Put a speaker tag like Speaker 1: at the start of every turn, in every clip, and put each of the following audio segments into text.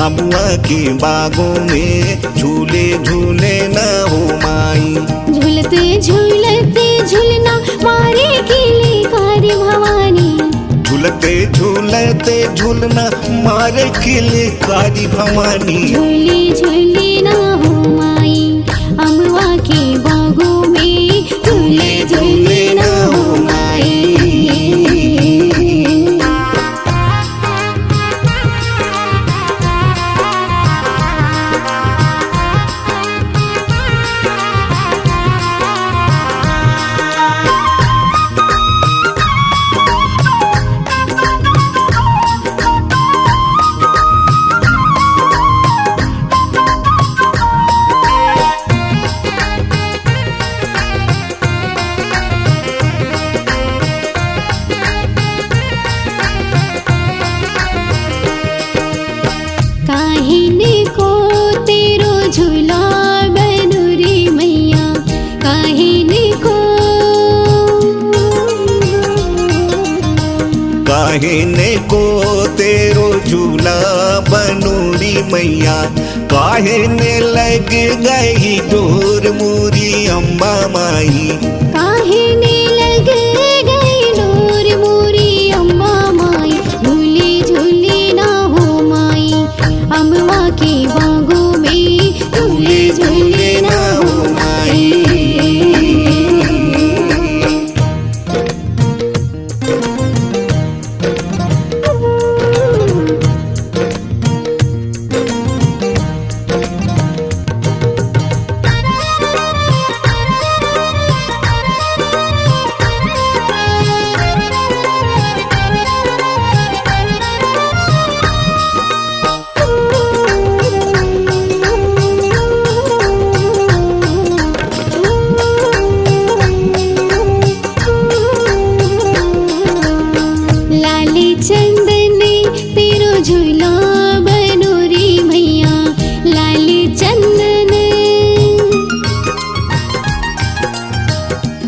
Speaker 1: अमुआ के बागों में झूले झूले न हो माई।
Speaker 2: झूलते झूलते झूलना मारे किले कारी भवानी।
Speaker 1: झूलते झूलते झूलना मारे किले कारी भवानी।
Speaker 2: झूले झूले न हो माई अमुआ के बागों में झूले झूले न हो माई। काहिनी को तेरो झूला बनूरी मैया। काहिनी को
Speaker 1: काहिने को तेरो झूला बनूरी मैया। काहिने लग गई डोर मोरी अम्बा माई।
Speaker 2: काहिनी लग गई डोर मोरी अम्बा माई। झूले झूले ना हो माई अम्बा के बागों में झूले झूले ना हो माई। लाले चंदन तेरो झूला बनूरी मैया। लाले चंदन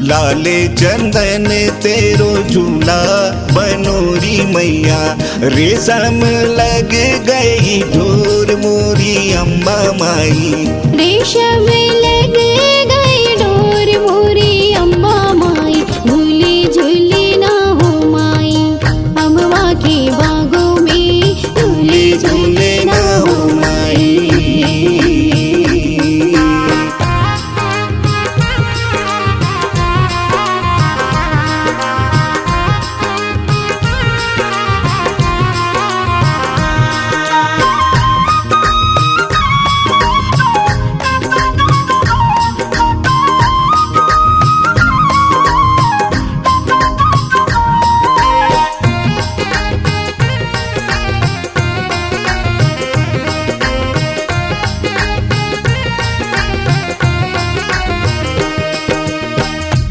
Speaker 1: लाले चंदन तेरो झूला बनूरी मैया। रेशम लग गई डोर मोरी अम्बा माई।
Speaker 2: रेशम लग गई डोर मोरी अम्बा माई। झूले झूले ना हो माई अम्बा के बागों में झूले झूले ना हो माई।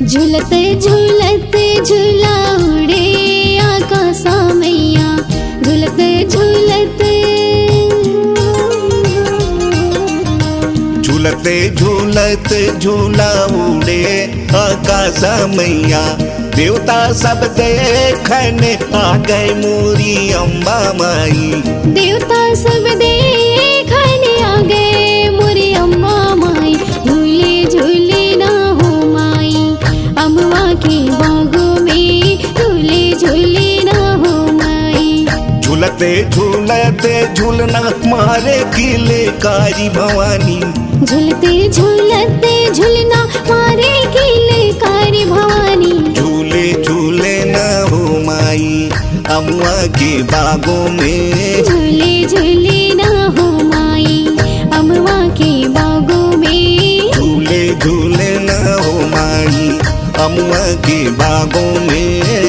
Speaker 2: झूलते झूलते झूला उड़े आकाशा मैया। झूलते झूलते
Speaker 1: झूलते झूलते झूला उड़े आकाशा मैया। देवता सब देखने आ गए मोरी अम्बा माई।
Speaker 2: देवता सब देखने आ गए मोरी अम्बा माई। झूले झूले ना हो माई अम्बा के बागों में झूले झूले ना हो माई।
Speaker 1: झूलते झूलते झूलना मारे किले कारी भवानी।
Speaker 2: झूलते झूलते झूलना मारे किलकारी भवानी।
Speaker 1: झूले झूले न हो माई अमुआ के बागों में।
Speaker 2: झूले झूले ना हो माई अमवा के बागों में।
Speaker 1: झूले झूले न हो माई अमुआ के बागों में।